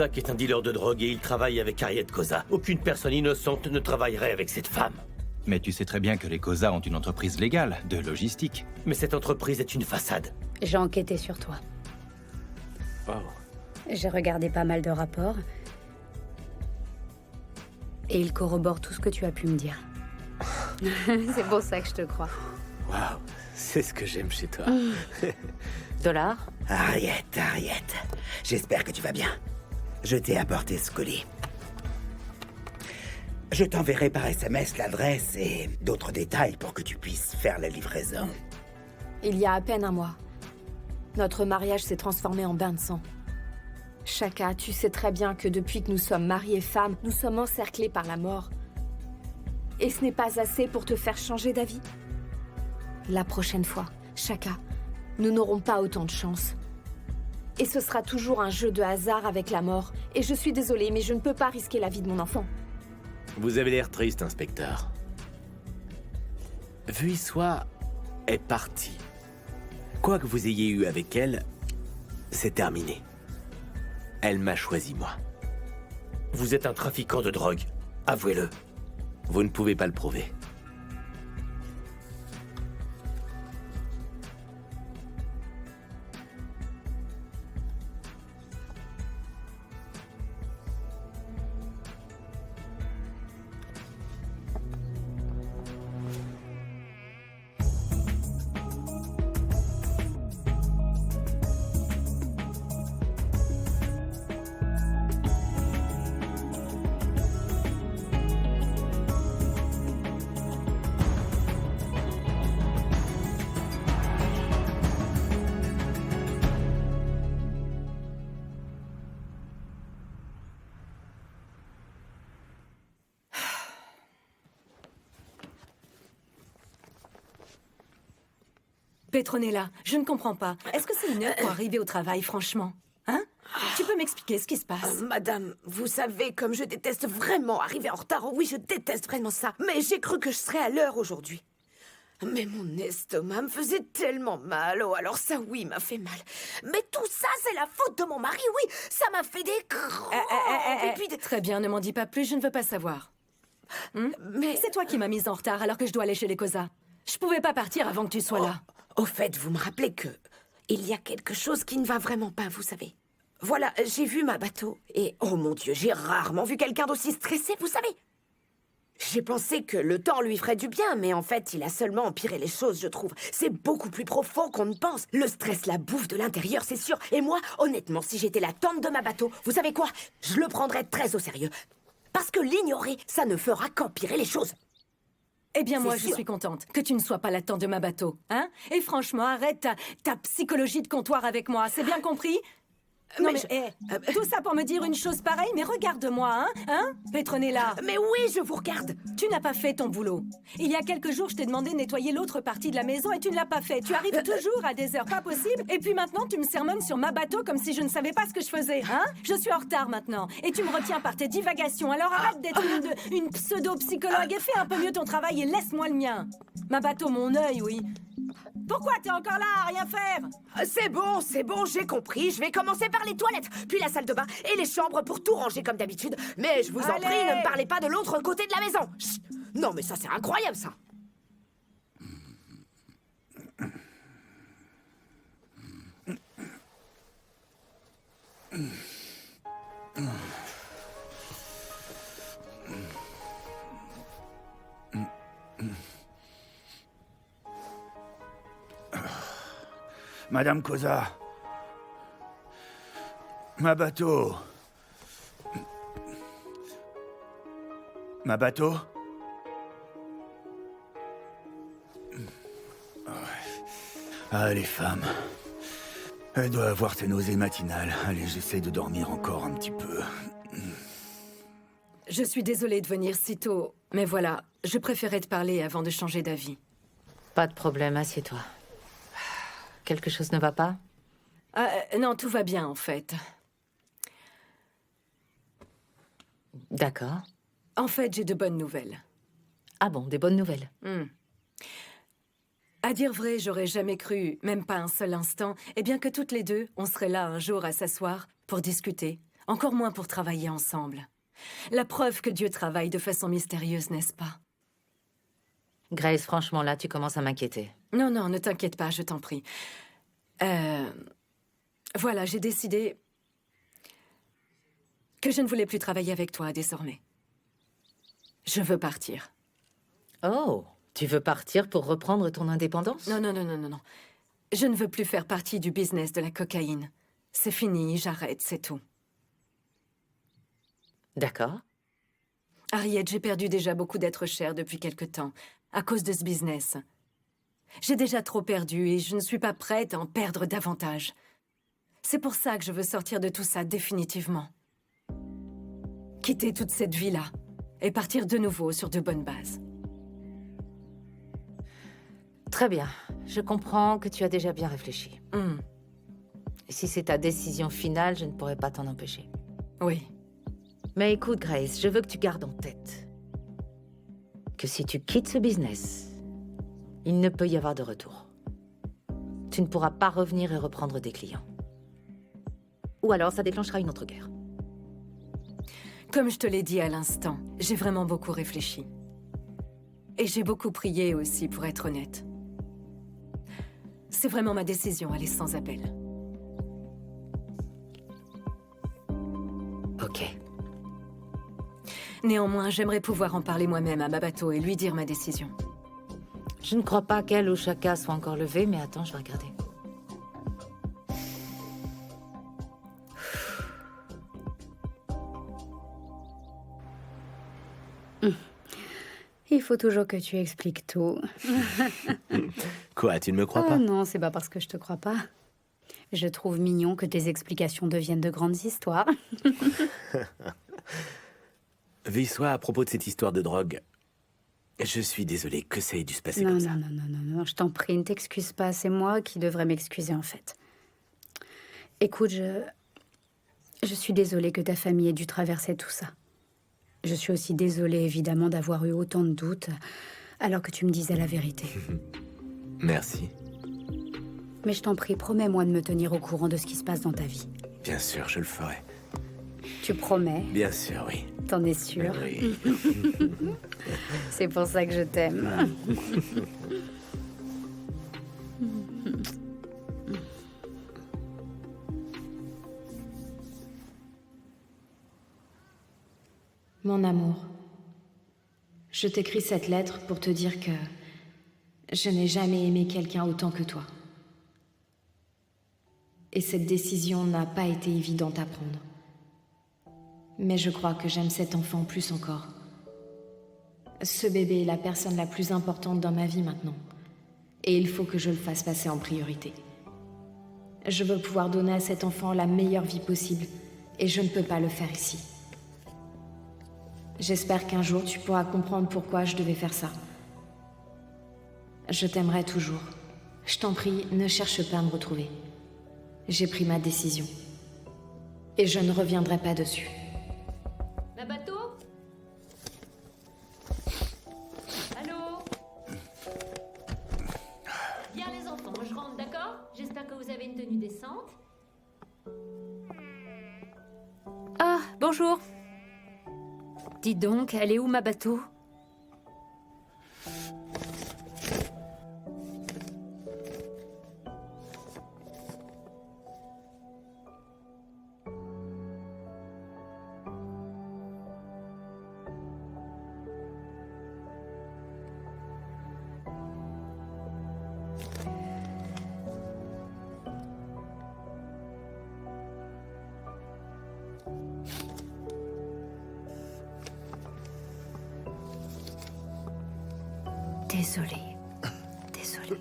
Zach est un dealer de drogue et il travaille avec Harriet Koza. Aucune personne innocente ne travaillerait avec cette femme. Mais tu sais très bien que les Koza ont une entreprise légale, de logistique. Mais cette entreprise est une façade. J'ai enquêté sur toi. Oh. J'ai regardé pas mal de rapports. Et ils corroborent tout ce que tu as pu me dire. C'est pour ça que je te crois. Waouh, c'est ce que j'aime chez toi. Dollar? Harriet, j'espère que tu vas bien. Je t'ai apporté ce colis. Je t'enverrai par SMS l'adresse et d'autres détails pour que tu puisses faire la livraison. Il y a à peine un mois, notre mariage s'est transformé en bain de sang. Shaka, tu sais très bien que depuis que nous sommes maris et femmes, nous sommes encerclés par la mort. Et ce n'est pas assez pour te faire changer d'avis? La prochaine fois, Shaka, nous n'aurons pas autant de chance. Et ce sera toujours un jeu de hasard avec la mort. Et je suis désolée, mais je ne peux pas risquer la vie de mon enfant. Vous avez l'air triste, inspecteur. Vuissois est partie. Quoi que vous ayez eu avec elle, c'est terminé. Elle m'a choisi, moi. Vous êtes un trafiquant de drogue, avouez-le. Vous ne pouvez pas le prouver. Petronella, je ne comprends pas. Est-ce que c'est une heure pour arriver au travail, franchement? Hein? Tu peux m'expliquer ce qui se passe? Madame, vous savez comme je déteste vraiment arriver en retard. Oh oui, je déteste vraiment ça. Mais j'ai cru que je serais à l'heure aujourd'hui. Mais mon estomac me faisait tellement mal. Oh, alors ça, oui, m'a fait mal. Mais tout ça, c'est la faute de mon mari, oui. Ça m'a fait des crampes. Et puis Très bien, ne m'en dis pas plus, je ne veux pas savoir. Mais C'est toi qui m'as mise en retard alors que je dois aller chez les Koza. Je pouvais pas partir avant que tu sois là. au fait, vous me rappelez que il y a quelque chose qui ne va vraiment pas, vous savez. Voilà, j'ai vu ma bateau et oh mon Dieu, j'ai rarement vu quelqu'un d'aussi stressé, vous savez. J'ai pensé que le temps lui ferait du bien, mais en fait, il a seulement empiré les choses, je trouve. C'est beaucoup plus profond qu'on ne pense. Le stress la bouffe de l'intérieur, c'est sûr. Et moi, honnêtement, si j'étais la tante de ma bateau, vous savez quoi? Je le prendrais très au sérieux. Parce que l'ignorer, ça ne fera qu'empirer les choses. Eh bien, moi, C'est je sûr. suis contente que tu ne sois pas la tante de ma bateau, hein? Et franchement, arrête ta psychologie de comptoir avec moi, c'est bien compris? Non mais, tout ça pour me dire une chose pareille, mais regarde-moi, hein, Petronella? Mais oui, je vous regarde. Tu n'as pas fait ton boulot. Il y a quelques jours, je t'ai demandé de nettoyer l'autre partie de la maison et tu ne l'as pas fait. Tu arrives toujours à des heures pas possibles et puis maintenant tu me sermonnes sur ma bateau comme si je ne savais pas ce que je faisais, hein? Je suis en retard maintenant et tu me retiens par tes divagations. Alors arrête d'être une pseudo-psychologue et fais un peu mieux ton travail et laisse-moi le mien. Ma bateau, mon œil, oui. Pourquoi t'es encore là à rien faire? C'est bon, j'ai compris. Je vais commencer par les toilettes, puis la salle de bain et les chambres pour tout ranger comme d'habitude. Mais je vous en Allez. prie, ne me parlez pas de l'autre côté de la maison. Chut. Non, mais ça, c'est incroyable, ça. Madame Koza. Ma bateau. Ma bateau. Ah, les femmes. Elle doit avoir ses nausées matinales. Allez, j'essaie de dormir encore un petit peu. Je suis désolée de venir si tôt, mais voilà, je préférais te parler avant de changer d'avis. Pas de problème, assieds-toi. Quelque chose ne va pas? Non, tout va bien en fait. D'accord. En fait, j'ai de bonnes nouvelles. Ah bon, des bonnes nouvelles. À dire vrai, j'aurais jamais cru, même pas un seul instant, eh bien que toutes les deux, on serait là un jour à s'asseoir pour discuter, Encore moins pour travailler ensemble. La preuve que Dieu travaille de façon mystérieuse, n'est-ce pas? Grace, franchement, là, tu commences à m'inquiéter. Non, non, ne t'inquiète pas, je t'en prie. Voilà, j'ai décidé que je ne voulais plus travailler avec toi désormais. Je veux partir. Oh, tu veux partir pour reprendre ton indépendance? Non, non, non, non, non, non. Je ne veux plus faire partie du business de la cocaïne. C'est fini, j'arrête, c'est tout. D'accord. Harriet, j'ai perdu déjà beaucoup d'êtres chers depuis quelque temps, à cause de ce business. J'ai déjà trop perdu et je ne suis pas prête à en perdre davantage. C'est pour ça que je veux sortir de tout ça définitivement. Quitter toute cette vie-là et partir de nouveau sur de bonnes bases. Très bien. Je comprends que tu as déjà bien réfléchi. Et si c'est ta décision finale, je ne pourrai pas t'en empêcher. Oui. Mais écoute, Grace, je veux que tu gardes en tête que si tu quittes ce business, il ne peut y avoir de retour. Tu ne pourras pas revenir et reprendre des clients. Ou alors ça déclenchera une autre guerre. Comme je te l'ai dit à l'instant, j'ai vraiment beaucoup réfléchi. Et j'ai beaucoup prié aussi, pour être honnête. C'est vraiment ma décision, elle est sans appel. Ok. Néanmoins, j'aimerais pouvoir en parler moi-même à Mabato et lui dire ma décision. Je ne crois pas qu'elle ou Shaka soit encore levée, mais attends, je vais regarder. Il faut toujours que tu expliques tout. Quoi, tu ne me crois Oh pas? non, c'est pas parce que je te crois pas. Je trouve mignon que tes explications deviennent de grandes histoires. Viswa, à propos de cette histoire de drogue, je suis désolé que ça ait dû se passer Non, comme non, ça. non, non, non, non, je t'en prie, ne t'excuse pas. C'est moi qui devrais m'excuser, en fait. Écoute, je suis désolée que ta famille ait dû traverser tout ça. Je suis aussi désolée, évidemment, d'avoir eu autant de doutes alors que tu me disais la vérité. Merci. Mais je t'en prie, promets-moi de me tenir au courant de ce qui se passe dans ta vie. Bien sûr, je le ferai. Tu promets? Bien sûr, oui. T'en es sûre? Oui. C'est pour ça que je t'aime. Mon amour, je t'écris cette lettre pour te dire que je n'ai jamais aimé quelqu'un autant que toi. Et cette décision n'a pas été évidente à prendre. Mais je crois que j'aime cet enfant plus encore. Ce bébé est la personne la plus importante dans ma vie maintenant. Et il faut que je le fasse passer en priorité. Je veux pouvoir donner à cet enfant la meilleure vie possible. Et je ne peux pas le faire ici. J'espère qu'un jour tu pourras comprendre pourquoi je devais faire ça. Je t'aimerai toujours. Je t'en prie, ne cherche pas à me retrouver. J'ai pris ma décision. Et je ne reviendrai pas dessus. Mabato? Allô? Bien les enfants, je rentre, d'accord? J'espère que vous avez une tenue décente. Ah, bonjour. Dis donc, elle est où ma bateau? Désolée. Désolée.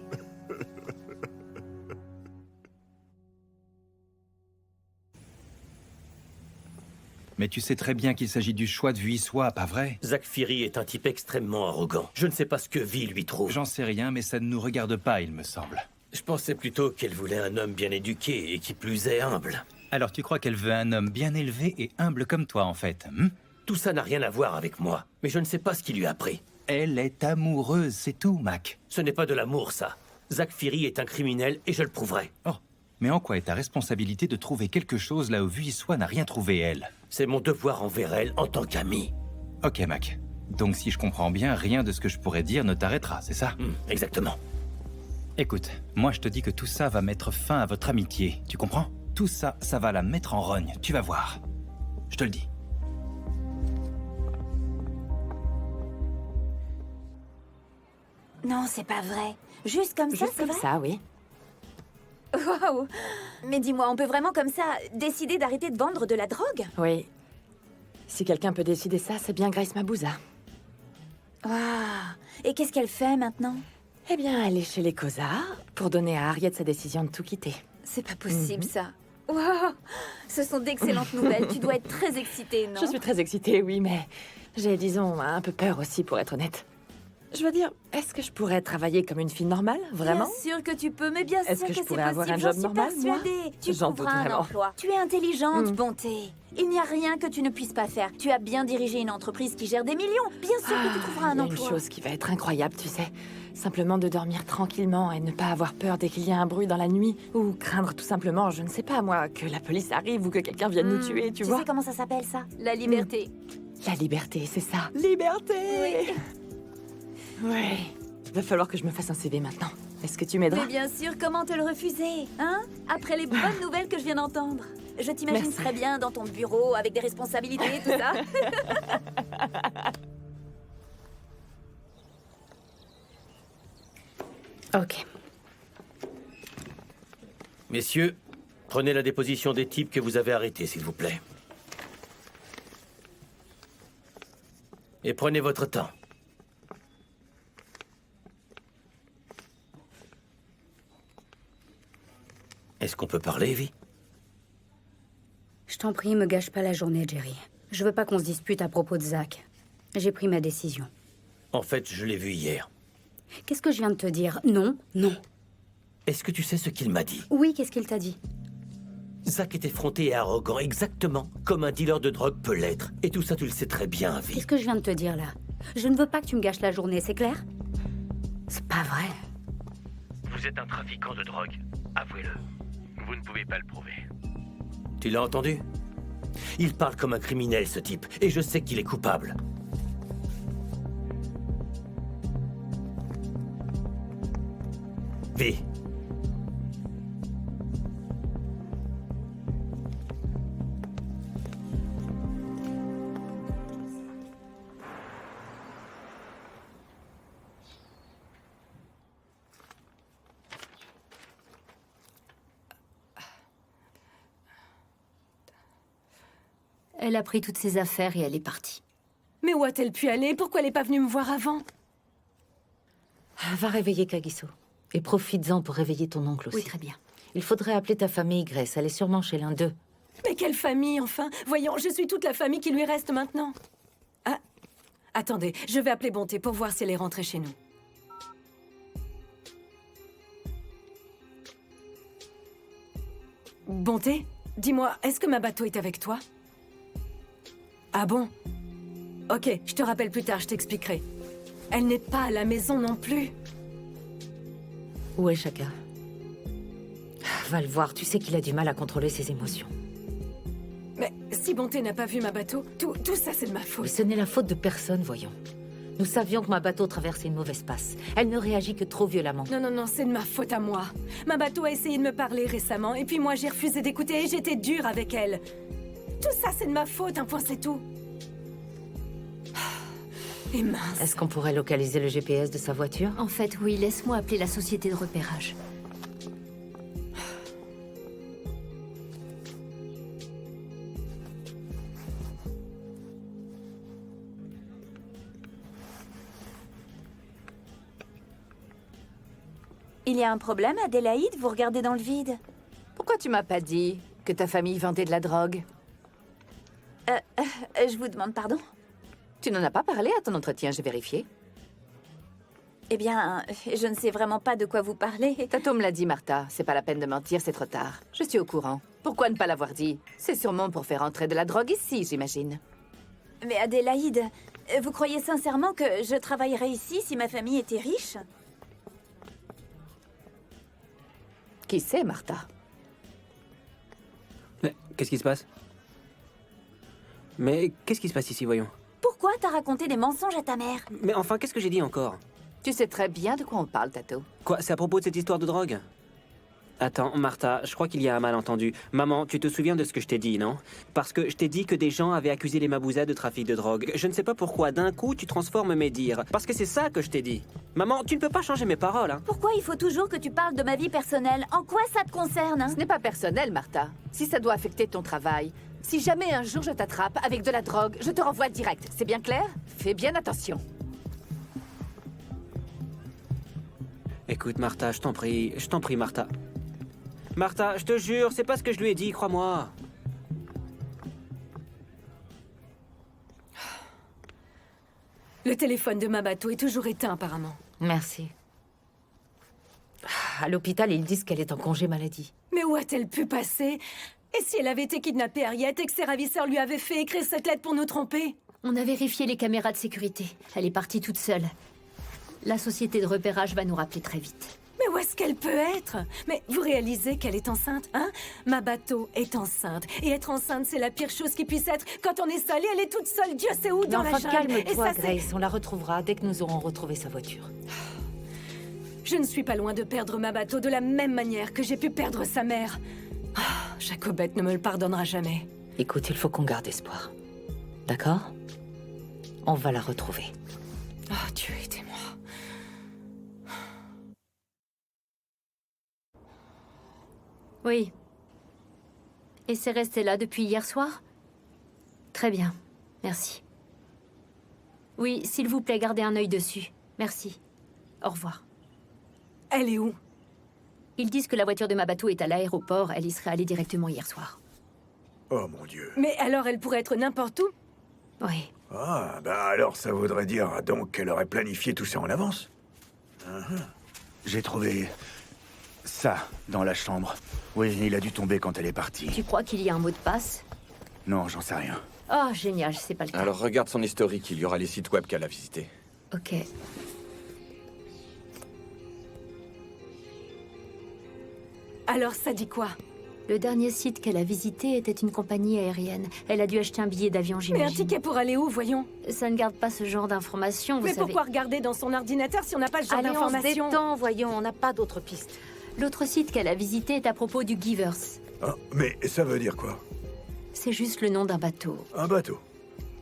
Mais tu sais très bien qu'il s'agit du choix de Viswa, pas vrai? Zach Fury est un type extrêmement arrogant. Je ne sais pas ce que Vi lui trouve. J'en sais rien, mais ça ne nous regarde pas, il me semble. Je pensais plutôt qu'elle voulait un homme bien éduqué et qui plus est humble. Alors tu crois qu'elle veut un homme bien élevé et humble comme toi, en fait, hein? Tout ça n'a rien à voir avec moi, mais je ne sais pas ce qui lui a pris. Elle est amoureuse, c'est tout, Mac. Ce n'est pas de l'amour, ça. Zach Fury est un criminel et je le prouverai. Oh, Mais en quoi est ta responsabilité de trouver quelque chose là où Vuissois n'a rien trouvé, elle? C'est mon devoir envers elle en tant qu'ami. Ok, Mac. Donc si je comprends bien, rien de ce que je pourrais dire ne t'arrêtera, c'est ça? Exactement. Écoute, moi je te dis que tout ça va mettre fin à votre amitié, tu comprends? Tout ça, ça va la mettre en rogne, tu vas voir. Je te le dis. Non, c'est pas vrai. Juste comme ça, Juste c'est comme vrai? ça, oui. Waouh! Mais dis-moi, on peut vraiment comme ça décider d'arrêter de vendre de la drogue? Oui. Si quelqu'un peut décider ça, c'est bien Grace Mabouza. Waouh! Et qu'est-ce qu'elle fait maintenant? Eh bien, elle est chez les Cosards pour donner à Harriet sa décision de tout quitter. C'est pas possible, ça. Waouh! Ce sont d'excellentes nouvelles. Tu dois être très excitée, non? Je suis très excitée, oui, mais j'ai, disons, un peu peur aussi, pour être honnête. Je veux dire, est-ce que je pourrais travailler comme une fille normale, vraiment? Bien sûr que tu peux, mais bien sûr Est-ce que je c'est pourrais avoir possible, un job normal, j'en suis moi? persuadée. Tu J'en doute trouveras un vraiment. emploi. Tu es intelligente, Bonté. Il n'y a rien que tu ne puisses pas faire. Tu as bien dirigé une entreprise qui gère des millions. Bien sûr que tu trouveras un Il y a emploi. une chose qui va être incroyable, tu sais. Simplement de dormir tranquillement et ne pas avoir peur dès qu'il y a un bruit dans la nuit. Ou craindre tout simplement, je ne sais pas moi, que la police arrive ou que quelqu'un vienne nous tuer, tu vois. sais comment ça s'appelle, ça? La liberté. La liberté, c'est ça. Liberté! Oui. Ouais. Va falloir que je me fasse un CV maintenant. Est-ce que tu m'aideras? Mais bien sûr, comment te le refuser, hein? Après les bonnes nouvelles que je viens d'entendre. Je t'imagine Merci. très bien dans ton bureau, avec des responsabilités, tout ça. Ok. Messieurs, prenez la déposition des types que vous avez arrêtés, s'il vous plaît. Et prenez votre temps. Est-ce qu'on peut parler, Evie? Je t'en prie, me gâche pas la journée, Jerry. Je veux pas qu'on se dispute à propos de Zach. J'ai pris ma décision. En fait, je l'ai vu hier. Qu'est-ce que je viens de te dire? Non, non. Est-ce que tu sais ce qu'il m'a dit? Oui, qu'est-ce qu'il t'a dit? Zach est effronté et arrogant, exactement comme un dealer de drogue peut l'être. Et tout ça, tu le sais très bien, Evie. Qu'est-ce que je viens de te dire, là? Je ne veux pas que tu me gâches la journée, c'est clair? C'est pas vrai. Vous êtes un trafiquant de drogue. Avouez-le. Vous ne pouvez pas le prouver. Tu l'as entendu? Il parle comme un criminel, ce type. Et je sais qu'il est coupable. V. Elle a pris toutes ses affaires et elle est partie. Mais où a-t-elle pu aller? Pourquoi elle n'est pas venue me voir avant? Va réveiller Kagiso. Et profites-en pour réveiller ton oncle aussi. Oui, très bien. Il faudrait appeler ta famille, Grace. Elle est sûrement chez l'un d'eux. Mais quelle famille, enfin? Voyons, je suis toute la famille qui lui reste maintenant. Ah, attendez, je vais appeler Bonté pour voir si elle est rentrée chez nous. Bonté, dis-moi, est-ce que ma bateau est avec toi? Ah bon? Ok, je te rappelle plus tard, je t'expliquerai. Elle n'est pas à la maison non plus. Où est Shaka? Va le voir, tu sais qu'il a du mal à contrôler ses émotions. Mais si Bonté n'a pas vu ma bateau, tout ça c'est de ma Mais faute. ce n'est la faute de personne, voyons. Nous savions que ma bateau traversait une mauvaise passe. Elle ne réagit que trop violemment. Non, non, non, c'est de ma faute à moi. Ma bateau a essayé de me parler récemment, et puis moi j'ai refusé d'écouter et j'étais dure avec elle. Tout ça c'est de ma faute, un point c'est tout. Et mince. Est-ce qu'on pourrait localiser le GPS de sa voiture? En fait, oui, laisse-moi appeler la société de repérage. Il y a un problème, Adélaïde? Vous regardez dans le vide. Pourquoi tu m'as pas dit que ta famille vendait de la drogue? Je vous demande pardon? Tu n'en as pas parlé à ton entretien, j'ai vérifié. Eh bien, je ne sais vraiment pas de quoi vous parlez. Tato me l'a dit, Martha. C'est pas la peine de mentir, c'est trop tard. Je suis au courant. Pourquoi ne pas l'avoir dit? C'est sûrement pour faire entrer de la drogue ici, j'imagine. Mais Adélaïde, vous croyez sincèrement que je travaillerais ici si ma famille était riche? Qui sait, Martha? Qu'est-ce qui se passe? Mais qu'est-ce qui se passe ici, voyons? Pourquoi t'as raconté des mensonges à ta mère? Mais enfin, qu'est-ce que j'ai dit encore? Tu sais très bien de quoi on parle, Tato. Quoi, c'est à propos de cette histoire de drogue? Attends, Martha, je crois qu'il y a un malentendu. Maman, tu te souviens de ce que je t'ai dit, non? Parce que je t'ai dit que des gens avaient accusé les Mabouza de trafic de drogue. Je ne sais pas pourquoi, d'un coup, tu transformes mes dires. Parce que c'est ça que je t'ai dit. Maman, tu ne peux pas changer mes paroles, hein? Pourquoi il faut toujours que tu parles de ma vie personnelle? En quoi ça te concerne? Ce n'est pas personnel, Martha. Si ça doit affecter ton travail, si jamais un jour je t'attrape avec de la drogue, je te renvoie direct. C'est bien clair? Fais bien attention. Écoute, Martha, je t'en prie, Martha. Martha, je te jure, c'est pas ce que je lui ai dit, crois-moi. Le téléphone de Mabato est toujours éteint, apparemment. Merci. À l'hôpital, ils disent qu'elle est en congé maladie. Mais où a-t-elle pu passer? Et si elle avait été kidnappée, Harriet, et que ses ravisseurs lui avaient fait écrire cette lettre pour nous tromper? On a vérifié les caméras de sécurité. Elle est partie toute seule. La société de repérage va nous rappeler très vite. Mais où est-ce qu'elle peut être? Mais vous réalisez qu'elle est enceinte, hein? Mabato est enceinte. Et être enceinte, c'est la pire chose qui puisse être. Quand on est seul, et elle est toute seule, Dieu sait où, dans la jungle. Calme-toi, Et ça, Grace. On la retrouvera dès que nous aurons retrouvé sa voiture. Je ne suis pas loin de perdre Mabato de la même manière que j'ai pu perdre sa mère. Jacobette ne me le pardonnera jamais. Écoute, il faut qu'on garde espoir. D'accord? On va la retrouver. Oh, Dieu, aidez-moi. Oui. Et c'est resté là depuis hier soir? Très bien. Merci. Oui, s'il vous plaît, gardez un œil dessus. Merci. Au revoir. Elle est où? Ils disent que la voiture de Mabato est à l'aéroport. Elle y serait allée directement hier soir. Oh mon Dieu. Mais alors elle pourrait être n'importe où? Oui. Ah, bah alors ça voudrait dire donc qu'elle aurait planifié tout ça en avance. J'ai trouvé ça dans la chambre. Oui, il a dû tomber quand elle est partie. Tu crois qu'il y a un mot de passe? Non, j'en sais rien. Oh, génial, c'est pas le cas. Alors regarde son historique, il y aura les sites web qu'elle a visités. Ok. Alors ça dit quoi? Le dernier site qu'elle a visité était une compagnie aérienne. Elle a dû acheter un billet d'avion, Mais j'imagine. un ticket pour aller où, voyons? Ça ne garde pas ce genre d'informations, vous Mais savez. pourquoi regarder dans son ordinateur si on n'a pas le genre Allez, on se d'informations? détend, voyons, on n'a pas d'autre piste. L'autre site qu'elle a visité est à propos du Givers. Ah, mais ça veut dire quoi? C'est juste le nom d'un bateau. Un bateau.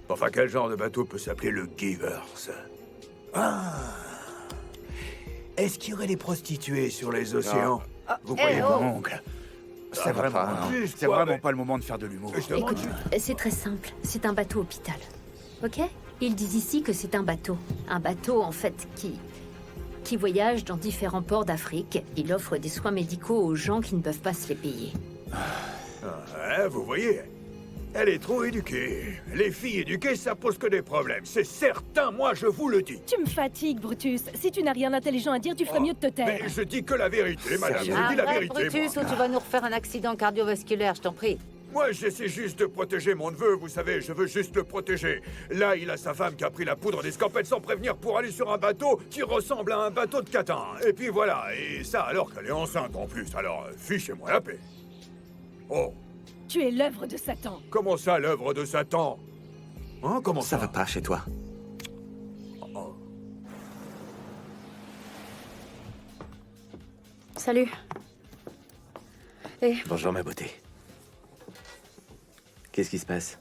Enfin, quel genre de bateau peut s'appeler le Givers? Ah. Est-ce qu'il y aurait des prostituées sur les océans? Vous croyez pas, oncle? C'est vraiment, c'est vraiment pas le moment de faire de l'humour. Écoute, c'est très simple. C'est un bateau hôpital. Ok? Ils disent ici que c'est un bateau. Un bateau, en fait, qui voyage dans différents ports d'Afrique. Il offre des soins médicaux aux gens qui ne peuvent pas se les payer. Ah, vous voyez, elle est trop éduquée. Les filles éduquées, ça pose que des problèmes. C'est certain, moi je vous le dis. Tu me fatigues, Brutus. Si tu n'as rien d'intelligent à dire, tu ferais mieux de te taire. Mais je dis que la vérité, madame. Je dis la vérité, Brutus, moi. ou tu vas nous refaire un accident cardiovasculaire, je t'en prie. Moi, j'essaie juste de protéger mon neveu, vous savez, je veux juste le protéger. Là, il a sa femme qui a pris la poudre des scopettes sans prévenir pour aller sur un bateau qui ressemble à un bateau de catin. Et puis voilà, et ça alors qu'elle est enceinte en plus, alors fichez-moi la paix. Oh. Tu es l'œuvre de Satan. Comment ça, l'œuvre de Satan? Hein, comment ça? Ça va pas chez toi. Salut. Bonjour, ma beauté. Qu'est-ce qui se passe?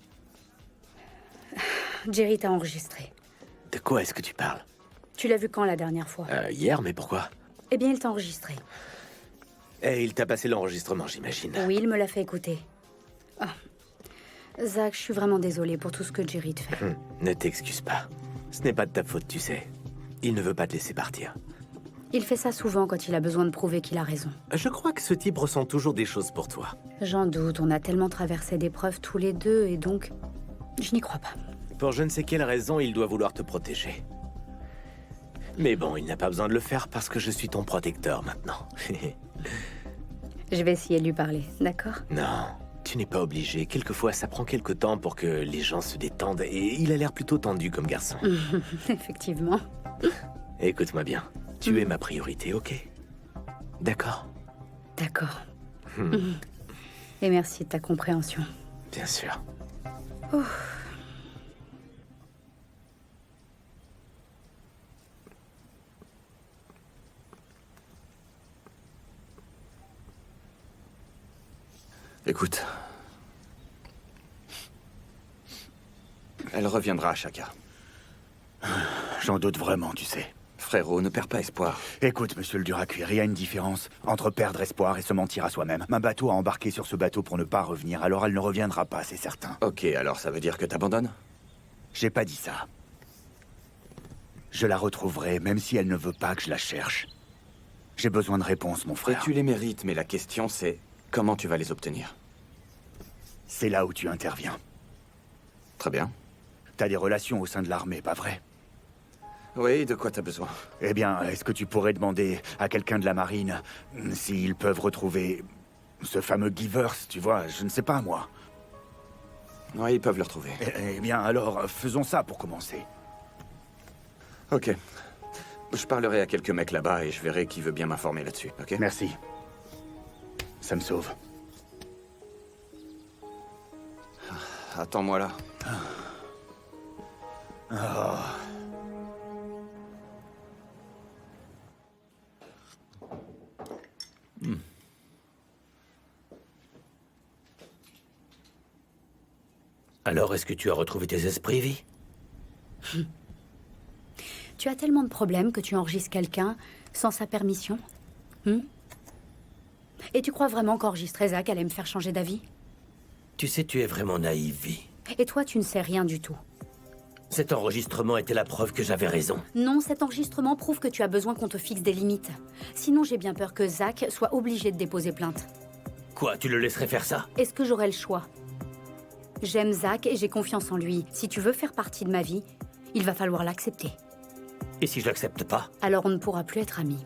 Jerry t'a enregistré. De quoi est-ce que tu parles? Tu l'as vu quand la dernière fois? Hier, mais pourquoi? Eh bien, il t'a enregistré. Et il t'a passé l'enregistrement, j'imagine. Oui, il me l'a fait écouter. Ah. Zach, je suis vraiment désolée pour tout ce que Jerry te fait. Ne t'excuse pas. Ce n'est pas de ta faute, tu sais. Il ne veut pas te laisser partir. Il fait ça souvent quand il a besoin de prouver qu'il a raison. Je crois que ce type ressent toujours des choses pour toi. J'en doute, on a tellement traversé d'épreuves tous les deux, et donc... Je n'y crois pas. Pour je ne sais quelle raison, il doit vouloir te protéger. Mais bon, il n'a pas besoin de le faire parce que je suis ton protecteur maintenant. Je vais essayer de lui parler, d'accord? Non, tu n'es pas obligé. Quelquefois, ça prend quelque temps pour que les gens se détendent et il a l'air plutôt tendu comme garçon. Effectivement. Écoute-moi bien. Tu es ma priorité, ok? D'accord? D'accord. Et merci de ta compréhension. Bien sûr. Écoute. Elle reviendra, Chaka. J'en doute vraiment, tu sais. Frérot, ne perds pas espoir. Écoute, monsieur le Dur-à-Cuire, il y a une différence entre perdre espoir et se mentir à soi-même. Ma bateau a embarqué sur ce bateau pour ne pas revenir, alors elle ne reviendra pas, c'est certain. Ok, alors ça veut dire que t'abandonnes? J'ai pas dit ça. Je la retrouverai, même si elle ne veut pas que je la cherche. J'ai besoin de réponses, mon Et frère. tu les mérites, mais la question c'est comment tu vas les obtenir? C'est là où tu interviens. Très bien. T'as des relations au sein de l'armée, pas vrai? Oui, de quoi t'as besoin? Eh bien, est-ce que tu pourrais demander à quelqu'un de la marine s'ils peuvent retrouver ce fameux Givers, tu vois? Je ne sais pas, moi. Oui, ils peuvent le retrouver. Eh bien, alors, faisons ça pour commencer. Ok. Je parlerai à quelques mecs là-bas et je verrai qui veut bien m'informer là-dessus, ok? Merci. Ça me sauve. Attends-moi là. Oh. Alors, est-ce que tu as retrouvé tes esprits, Vi? Tu as tellement de problèmes que tu enregistres quelqu'un sans sa permission? Et tu crois vraiment qu'enregistrer Zach allait me faire changer d'avis? Tu sais, tu es vraiment naïve, Vi. Et toi, tu ne sais rien du tout. Cet enregistrement était la preuve que j'avais raison. Non, cet enregistrement prouve que tu as besoin qu'on te fixe des limites. Sinon, j'ai bien peur que Zach soit obligé de déposer plainte. Quoi, tu le laisserais faire ça? Est-ce que j'aurai le choix? J'aime Zach et j'ai confiance en lui. Si tu veux faire partie de ma vie, il va falloir l'accepter. Et si je l'accepte pas? Alors on ne pourra plus être amis.